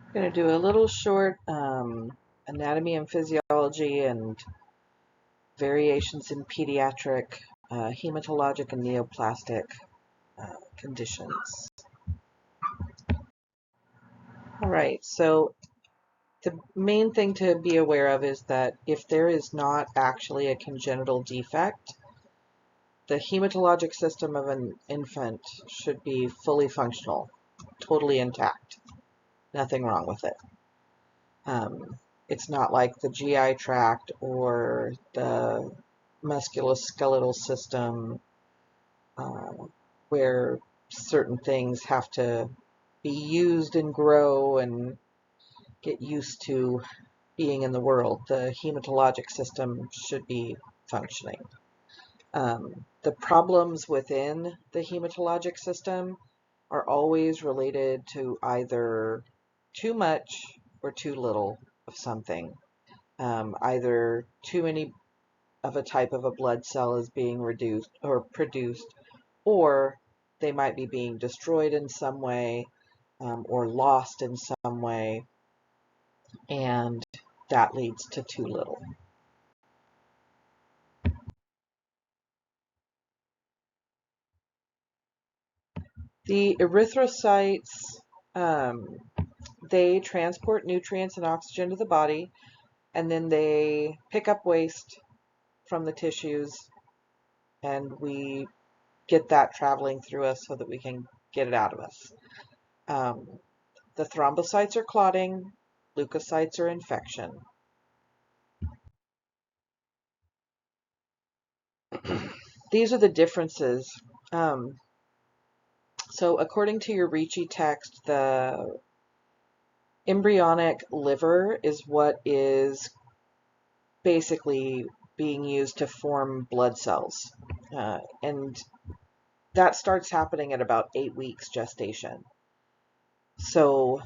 I'm going to do a little short anatomy and physiology and variations in pediatric hematologic and neoplastic conditions. All right, so the main thing to be aware of is that if there is not actually a congenital defect, the hematologic system of an infant should be fully functional, totally intact, nothing wrong with it. It's not like the GI tract or the musculoskeletal system where certain things have to be used and grow and get used to being in the world. The hematologic system should be functioning. The problems within the hematologic system are always related to either too much or too little of something. Either too many of a type of a blood cell is being reduced or produced, or they might be being destroyed in some way or lost in some way, and that leads to too little. The erythrocytes, they transport nutrients and oxygen to the body, and then they pick up waste from the tissues, and we get that traveling through us so that we can get it out of us. The thrombocytes are clotting, leukocytes are infection. These are the differences. So according to your Ricci text, the embryonic liver is what is basically being used to form blood cells. And that starts happening at about 8 weeks gestation. So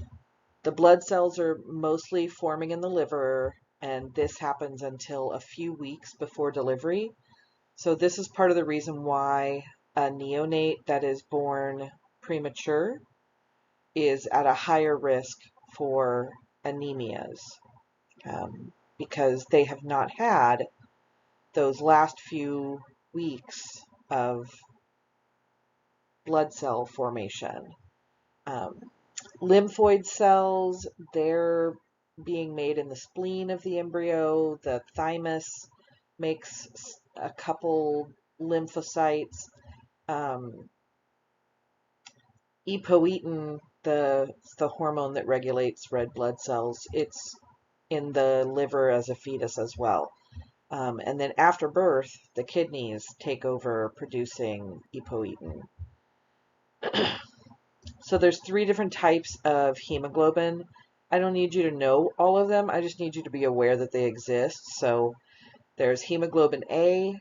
the blood cells are mostly forming in the liver, and this happens until a few weeks before delivery. So this is part of the reason why a neonate that is born premature is at a higher risk for anemias, because they have not had those last few weeks of blood cell formation. Lymphoid cells, they're being made in the spleen of the embryo. The thymus makes a couple lymphocytes. Epoetin, the hormone that regulates red blood cells, it's in the liver as a fetus as well. And then after birth, the kidneys take over producing epoetin. So there's 3 different types of hemoglobin. I don't need you to know all of them. I just need you to be aware that they exist. So there's hemoglobin A,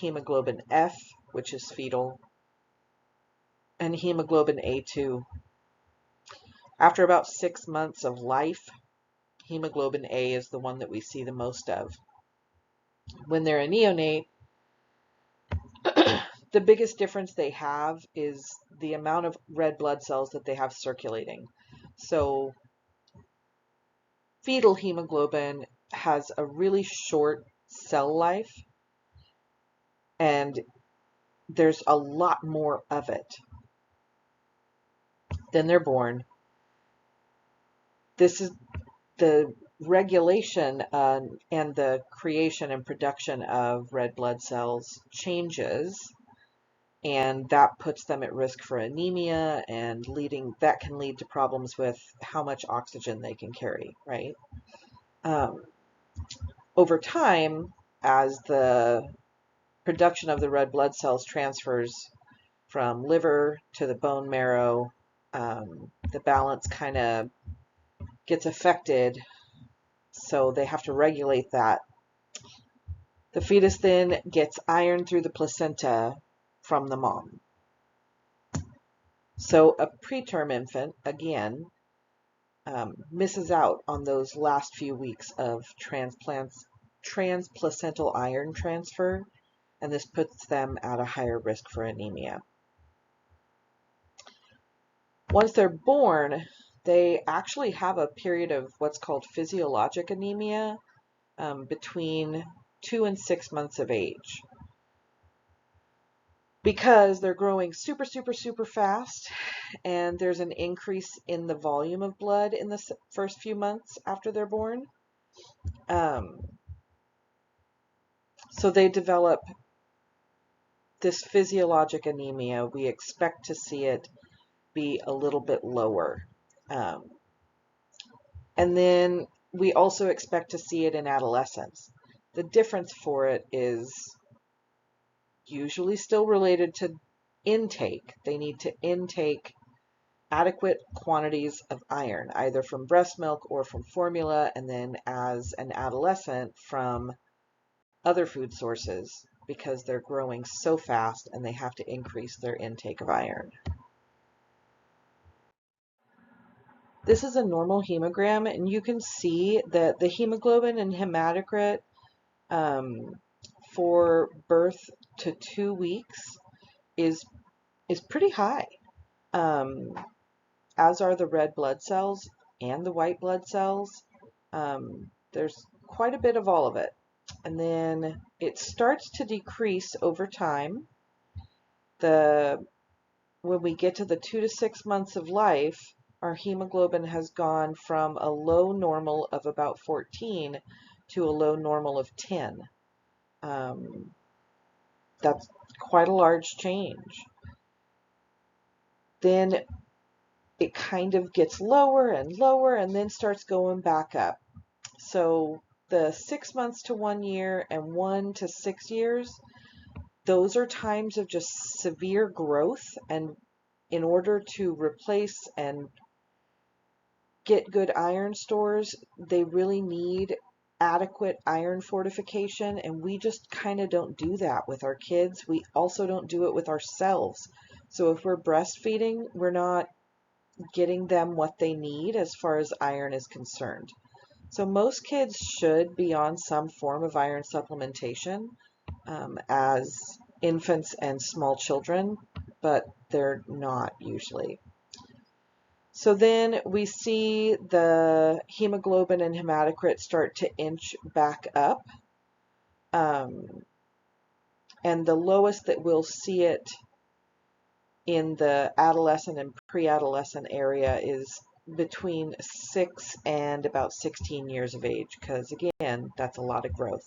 hemoglobin F, which is fetal, and hemoglobin A2. After about 6 months of life, hemoglobin A is the one that we see the most of. When they're a neonate, the biggest difference they have is the amount of red blood cells that they have circulating. So fetal hemoglobin has a really short cell life, and there's a lot more of it than they're born. This is the regulation and the creation and production of red blood cells changes, and that puts them at risk for anemia, and that can lead to problems with how much oxygen they can carry, right? Over time, as the production of the red blood cells transfers from liver to the bone marrow, the balance kind of gets affected, so they have to regulate that. The fetus then gets iron through the placenta from the mom. So a preterm infant, again, misses out on those last few weeks of transplacental iron transfer, and this puts them at a higher risk for anemia. Once they're born, they actually have a period of what's called physiologic anemia between 2 and 6 months of age, because they're growing super, super, super fast, and there's an increase in the volume of blood in the first few months after they're born. So they develop this physiologic anemia. We expect to see it be a little bit lower. And then we also expect to see it in adolescence. The difference for it is usually still related to intake. They need to intake adequate quantities of iron, either from breast milk or from formula, and then as an adolescent from other food sources, because they're growing so fast and they have to increase their intake of iron. This is a normal hemogram, and you can see that the hemoglobin and hematocrit for birth to 2 weeks is pretty high, as are the red blood cells and the white blood cells. There's quite a bit of all of it. And then it starts to decrease over time. When we get to the 2 to 6 months of life, our hemoglobin has gone from a low normal of about 14 to a low normal of 10. That's quite a large change. Then it kind of gets lower and lower and then starts going back up. So the 6 months to 1 year and 1 to 6 years, those are times of just severe growth, and in order to replace and get good iron stores, they really need adequate iron fortification, and we just kind of don't do that with our kids. We also don't do it with ourselves. So if we're breastfeeding, we're not getting them what they need as far as iron is concerned. So most kids should be on some form of iron supplementation as infants and small children, but they're not usually. So then we see the hemoglobin and hematocrit start to inch back up. And the lowest that we'll see it in the adolescent and pre-adolescent area is between 6 and about 16 years of age, because again, that's a lot of growth.